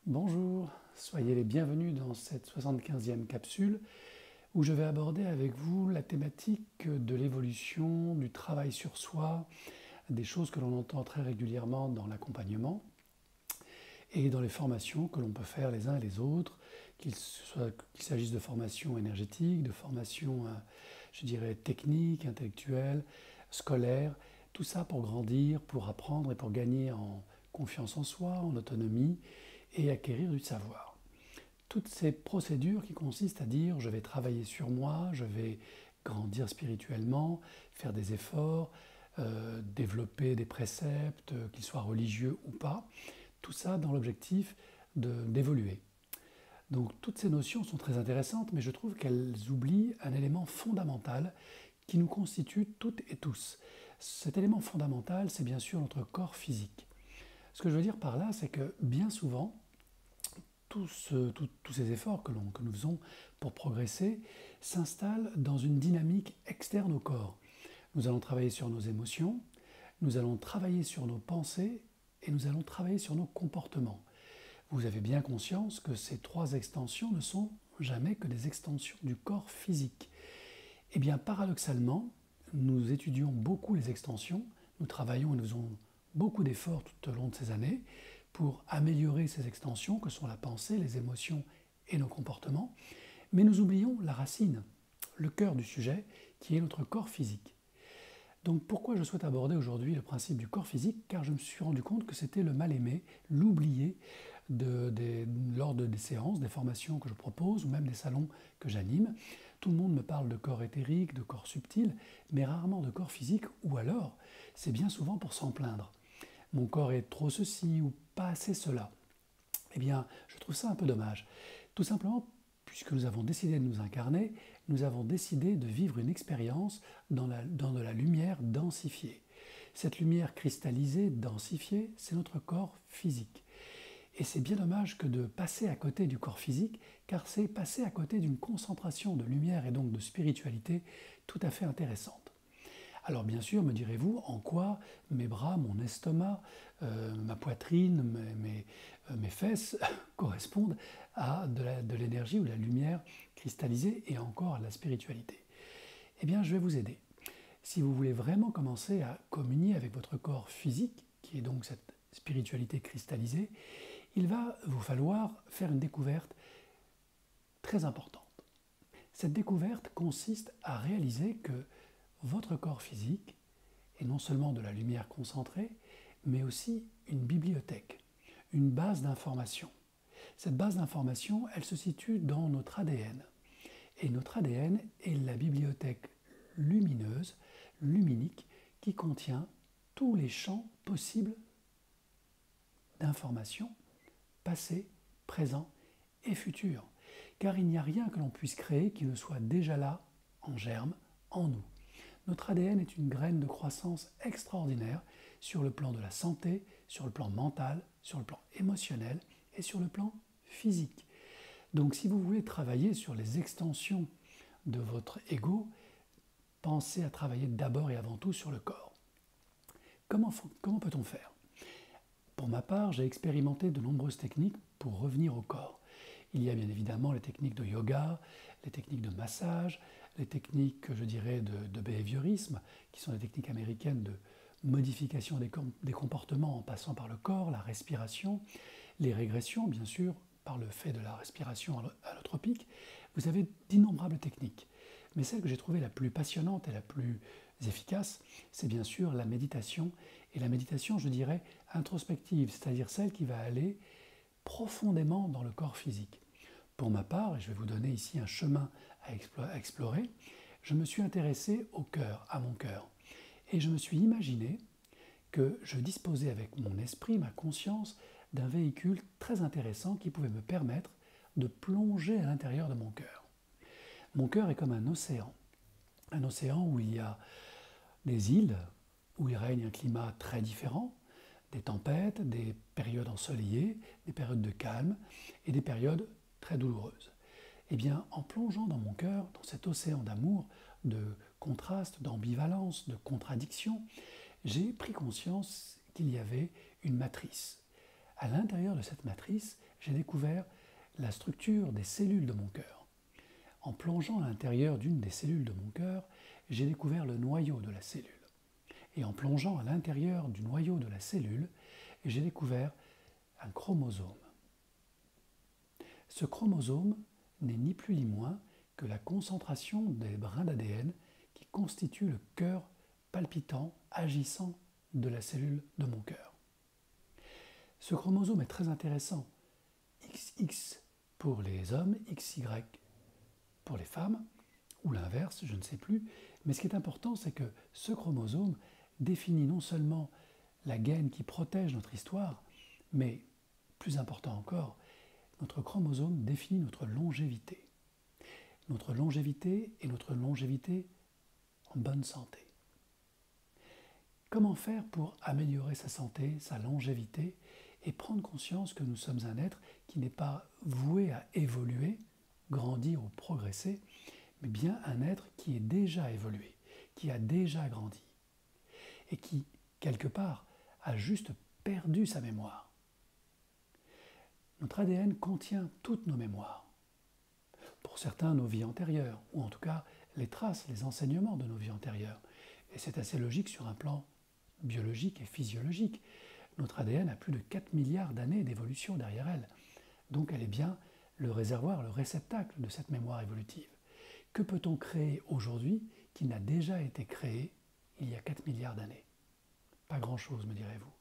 Bonjour, soyez les bienvenus dans cette 75e capsule où je vais aborder avec vous la thématique de l'évolution, du travail sur soi, des choses que l'on entend très régulièrement dans l'accompagnement et dans les formations que l'on peut faire les uns et les autres, qu'il s'agisse de formations énergétiques, de formations, je dirais, techniques, intellectuelles, scolaires, tout ça pour grandir, pour apprendre et pour gagner en confiance en soi, en autonomie et acquérir du savoir. Toutes ces procédures qui consistent à dire je vais travailler sur moi, je vais grandir spirituellement, faire des efforts, développer des préceptes, qu'ils soient religieux ou pas, tout ça dans l'objectif d'évoluer. Donc toutes ces notions sont très intéressantes, mais je trouve qu'elles oublient un élément fondamental qui nous constitue toutes et tous. Cet élément fondamental, c'est bien sûr notre corps physique. Ce que je veux dire par là, c'est que bien souvent, tous ces efforts que nous faisons pour progresser s'installent dans une dynamique externe au corps. Nous allons travailler sur nos émotions, nous allons travailler sur nos pensées et nous allons travailler sur nos comportements. Vous avez bien conscience que ces trois extensions ne sont jamais que des extensions du corps physique. Et bien paradoxalement, nous étudions beaucoup les extensions, nous travaillons et nous faisons beaucoup d'efforts tout au long de ces années pour améliorer ces extensions que sont la pensée, les émotions et nos comportements, mais nous oublions la racine, le cœur du sujet, qui est notre corps physique. Donc pourquoi je souhaite aborder aujourd'hui le principe du corps physique? Car je me suis rendu compte que c'était le mal-aimé, l'oublié lors des séances, des formations que je propose ou même des salons que j'anime. Tout le monde me parle de corps éthérique, de corps subtil, mais rarement de corps physique, ou alors c'est bien souvent pour s'en plaindre. Mon corps est trop ceci ou pas assez cela. Eh bien, je trouve ça un peu dommage. Tout simplement, puisque nous avons décidé de nous incarner, nous avons décidé de vivre une expérience dans de la lumière densifiée. Cette lumière cristallisée, densifiée, c'est notre corps physique. Et c'est bien dommage que de passer à côté du corps physique, car c'est passer à côté d'une concentration de lumière et donc de spiritualité tout à fait intéressante. Alors bien sûr, me direz-vous, en quoi mes bras, mon estomac, ma poitrine, mes fesses correspondent à de l'énergie ou de la lumière cristallisée et encore à la spiritualité? Eh bien, je vais vous aider. Si vous voulez vraiment commencer à communier avec votre corps physique, qui est donc cette spiritualité cristallisée, il va vous falloir faire une découverte très importante. Cette découverte consiste à réaliser que votre corps physique est non seulement de la lumière concentrée, mais aussi une bibliothèque, une base d'information. Cette base d'information, elle se situe dans notre ADN. Et notre ADN est la bibliothèque lumineuse, luminique, qui contient tous les champs possibles d'informations, passé, présent et futur. Car il n'y a rien que l'on puisse créer qui ne soit déjà là, en germe, en nous. Notre ADN est une graine de croissance extraordinaire sur le plan de la santé, sur le plan mental, sur le plan émotionnel et sur le plan physique. Donc si vous voulez travailler sur les extensions de votre ego, pensez à travailler d'abord et avant tout sur le corps. Comment peut-on faire? Pour ma part, j'ai expérimenté de nombreuses techniques pour revenir au corps. Il y a bien évidemment les techniques de yoga, les techniques de massage, les techniques, je dirais, de behaviorisme, qui sont des techniques américaines de modification des comportements en passant par le corps, la respiration, les régressions, bien sûr, par le fait de la respiration allotropique. Vous avez d'innombrables techniques. Mais celle que j'ai trouvée la plus passionnante et la plus efficace, c'est bien sûr la méditation. Et la méditation, je dirais, introspective, c'est-à-dire celle qui va aller profondément dans le corps physique. Pour ma part, et je vais vous donner ici un chemin à explorer, je me suis intéressé au cœur, à mon cœur. Et je me suis imaginé que je disposais avec mon esprit, ma conscience, d'un véhicule très intéressant qui pouvait me permettre de plonger à l'intérieur de mon cœur. Mon cœur est comme un océan où il y a des îles, où il règne un climat très différent, des tempêtes, des périodes ensoleillées, des périodes de calme et des périodes très douloureuses. Eh bien, en plongeant dans mon cœur, dans cet océan d'amour, de contraste, d'ambivalence, de contradiction, j'ai pris conscience qu'il y avait une matrice. À l'intérieur de cette matrice, j'ai découvert la structure des cellules de mon cœur. En plongeant à l'intérieur d'une des cellules de mon cœur, j'ai découvert le noyau de la cellule. Et en plongeant à l'intérieur du noyau de la cellule, j'ai découvert un chromosome. Ce chromosome n'est ni plus ni moins que la concentration des brins d'ADN qui constituent le cœur palpitant, agissant de la cellule de mon cœur. Ce chromosome est très intéressant. XX pour les hommes, XY pour les femmes, ou l'inverse, je ne sais plus. Mais ce qui est important, c'est que ce chromosome définit non seulement la gaine qui protège notre histoire, mais, plus important encore, notre chromosome définit notre longévité. Notre longévité et notre longévité en bonne santé. Comment faire pour améliorer sa santé, sa longévité et prendre conscience que nous sommes un être qui n'est pas voué à évoluer, grandir ou progresser, mais bien un être qui est déjà évolué, qui a déjà grandi et qui, quelque part, a juste perdu sa mémoire. Notre ADN contient toutes nos mémoires. Pour certains, nos vies antérieures, ou en tout cas les traces, les enseignements de nos vies antérieures. Et c'est assez logique sur un plan biologique et physiologique. Notre ADN a plus de 4 milliards d'années d'évolution derrière elle. Donc elle est bien le réservoir, le réceptacle de cette mémoire évolutive. Que peut-on créer aujourd'hui qui n'a déjà été créé il y a 4 milliards d'années? Pas grand-chose, me direz-vous.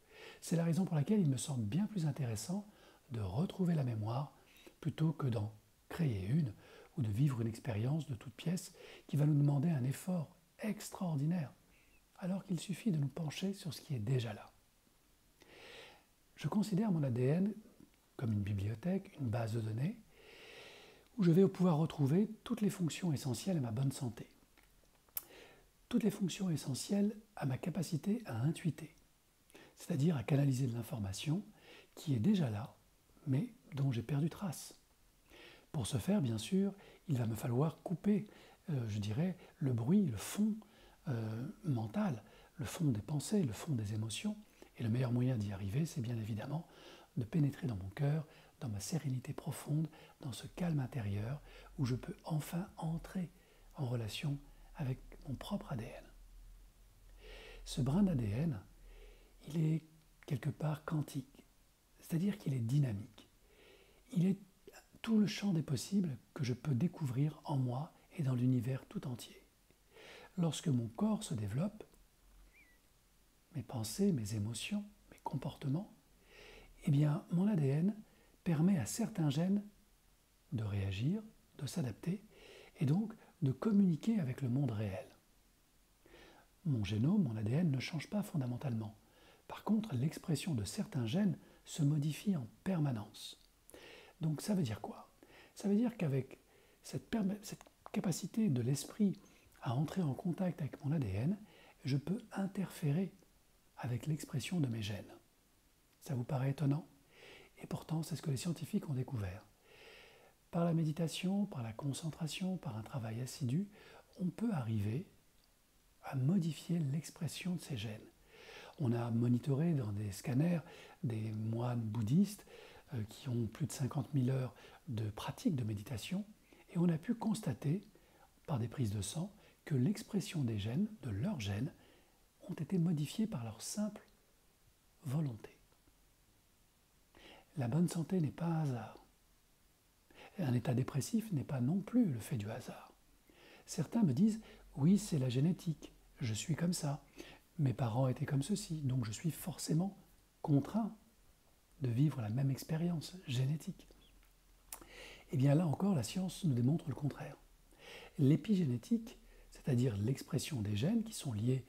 C'est la raison pour laquelle il me semble bien plus intéressant de retrouver la mémoire plutôt que d'en créer une ou de vivre une expérience de toute pièce qui va nous demander un effort extraordinaire, alors qu'il suffit de nous pencher sur ce qui est déjà là. Je considère mon ADN comme une bibliothèque, une base de données, où je vais pouvoir retrouver toutes les fonctions essentielles à ma bonne santé. Toutes les fonctions essentielles à ma capacité à intuiter, c'est-à-dire à canaliser de l'information qui est déjà là, mais dont j'ai perdu trace. Pour ce faire, bien sûr, il va me falloir couper, je dirais, le bruit, le fond mental, le fond des pensées, le fond des émotions. Et le meilleur moyen d'y arriver, c'est bien évidemment de pénétrer dans mon cœur, dans ma sérénité profonde, dans ce calme intérieur où je peux enfin entrer en relation avec mon propre ADN. Ce brin d'ADN, il est quelque part quantique, c'est-à-dire qu'il est dynamique. Il est tout le champ des possibles que je peux découvrir en moi et dans l'univers tout entier. Lorsque mon corps se développe, mes pensées, mes émotions, mes comportements, eh bien, mon ADN permet à certains gènes de réagir, de s'adapter et donc de communiquer avec le monde réel. Mon génome, mon ADN ne change pas fondamentalement. Par contre, l'expression de certains gènes se modifie en permanence. Donc ça veut dire quoi? Ça veut dire qu'avec cette capacité de l'esprit à entrer en contact avec mon ADN, je peux interférer avec l'expression de mes gènes. Ça vous paraît étonnant? Et pourtant, c'est ce que les scientifiques ont découvert. Par la méditation, par la concentration, par un travail assidu, on peut arriver à modifier l'expression de ces gènes. On a monitoré dans des scanners des moines bouddhistes qui ont plus de 50 000 heures de pratique de méditation et on a pu constater, par des prises de sang, que l'expression des gènes, de leurs gènes, ont été modifiés par leur simple volonté. La bonne santé n'est pas un hasard. Un état dépressif n'est pas non plus le fait du hasard. Certains me disent « oui, c'est la génétique, je suis comme ça, mes parents étaient comme ceci, donc je suis forcément contraint de vivre la même expérience génétique. » Eh bien là encore, la science nous démontre le contraire. L'épigénétique, c'est-à-dire l'expression des gènes qui sont liés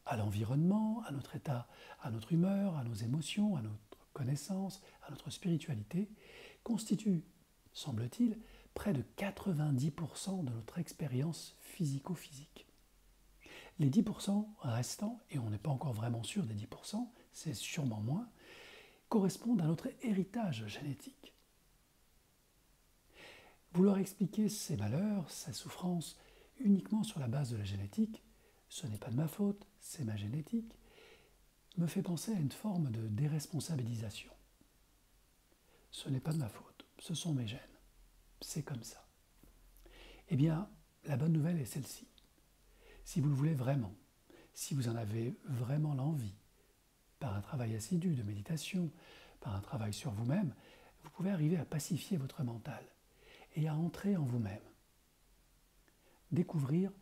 à l'environnement, à notre état, à notre humeur, à nos émotions, à notre connaissance, à notre spiritualité, constitue, semble-t-il, près de 90% de notre expérience physico-physique. Les 10% restants, et on n'est pas encore vraiment sûr des 10%, c'est sûrement moins, correspondent à notre héritage génétique. Vouloir expliquer ces malheurs, ces souffrances, uniquement sur la base de la génétique, ce n'est pas de ma faute, c'est ma génétique, me fait penser à une forme de déresponsabilisation. ce n'est pas de ma faute, ce sont mes gènes, c'est comme ça. Eh bien, la bonne nouvelle est celle-ci. Si vous le voulez vraiment, si vous en avez vraiment l'envie, par un travail assidu de méditation, par un travail sur vous-même, vous pouvez arriver à pacifier votre mental et à entrer en vous-même. Découvrir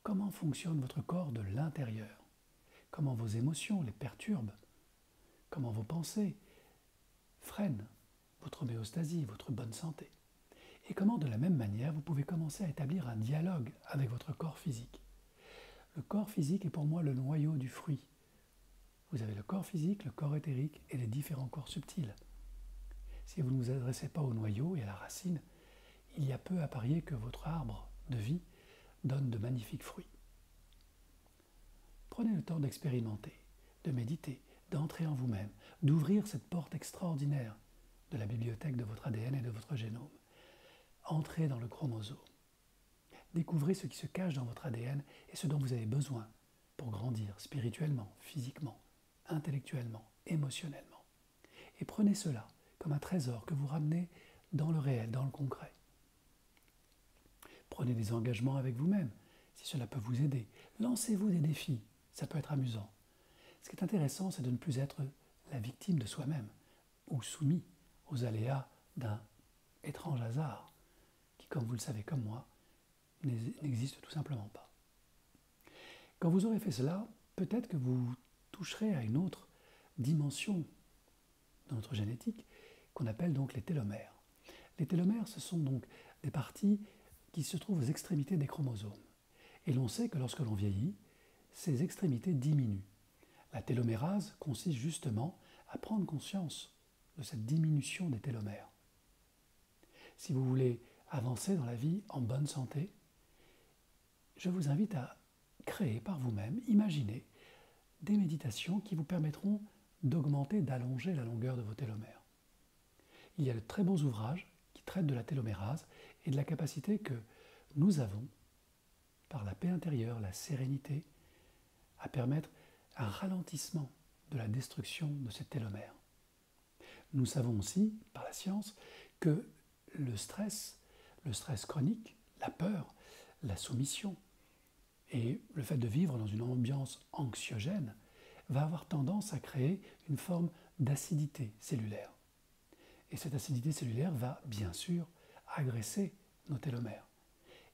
comment fonctionne votre corps de l'intérieur, comment vos émotions les perturbent, comment vos pensées freinent votre homéostasie, votre bonne santé, et comment de la même manière vous pouvez commencer à établir un dialogue avec votre corps physique. Le corps physique est pour moi le noyau du fruit. Vous avez le corps physique, le corps éthérique et les différents corps subtils. Si vous ne vous adressez pas au noyau et à la racine, il y a peu à parier que votre arbre de vie donne de magnifiques fruits. Prenez le temps d'expérimenter, de méditer, d'entrer en vous-même, d'ouvrir cette porte extraordinaire de la bibliothèque de votre ADN et de votre génome. Entrez dans le chromosome. Découvrez ce qui se cache dans votre ADN et ce dont vous avez besoin pour grandir spirituellement, physiquement, intellectuellement, émotionnellement. Et prenez cela comme un trésor que vous ramenez dans le réel, dans le concret. Prenez des engagements avec vous-même, si cela peut vous aider. Lancez-vous des défis, ça peut être amusant. Ce qui est intéressant, c'est de ne plus être la victime de soi-même ou soumis aux aléas d'un étrange hasard qui, comme vous le savez comme moi, n'existe tout simplement pas. Quand vous aurez fait cela, peut-être que vous toucherez à une autre dimension de notre génétique qu'on appelle donc les télomères. Les télomères, ce sont donc des parties qui se trouvent aux extrémités des chromosomes. Et l'on sait que lorsque l'on vieillit, ces extrémités diminuent. La télomérase consiste justement à prendre conscience de cette diminution des télomères. Si vous voulez avancer dans la vie en bonne santé, je vous invite à créer par vous-même, imaginer des méditations qui vous permettront d'augmenter, d'allonger la longueur de vos télomères. Il y a de très bons ouvrages qui traitent de la télomérase et de la capacité que nous avons, par la paix intérieure, la sérénité, à permettre un ralentissement de la destruction de ces télomères. Nous savons aussi, par la science, que le stress chronique, la peur, la soumission et le fait de vivre dans une ambiance anxiogène va avoir tendance à créer une forme d'acidité cellulaire. Et cette acidité cellulaire va, bien sûr, agresser nos télomères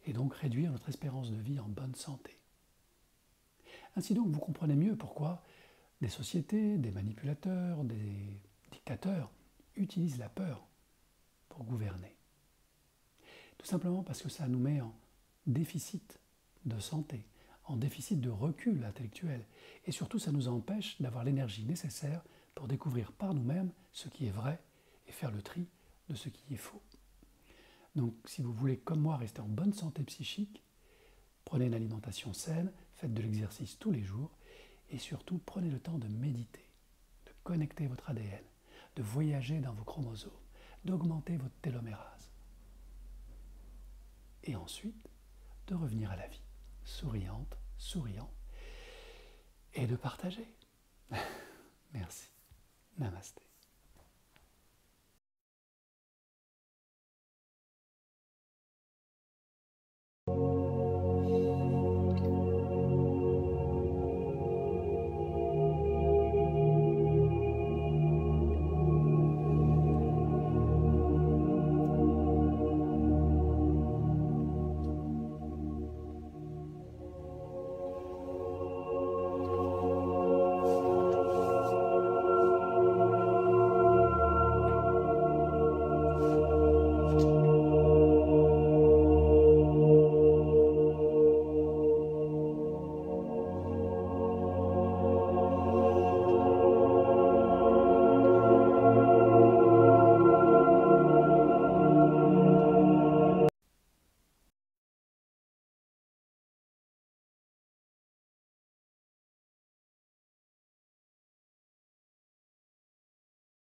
et donc réduire notre espérance de vie en bonne santé. Ainsi donc, vous comprenez mieux pourquoi des sociétés, des manipulateurs, des dictateurs utilisent la peur pour gouverner. Tout simplement parce que ça nous met en déficit de santé, en déficit de recul intellectuel. Et surtout, ça nous empêche d'avoir l'énergie nécessaire pour découvrir par nous-mêmes ce qui est vrai et faire le tri de ce qui est faux. Donc, si vous voulez, comme moi, rester en bonne santé psychique, prenez une alimentation saine, faites de l'exercice tous les jours et surtout, prenez le temps de méditer, de connecter votre ADN, de voyager dans vos chromosomes, d'augmenter votre télomérase. Et ensuite, de revenir à la vie, souriante, souriant, et de partager. Merci. Namasté.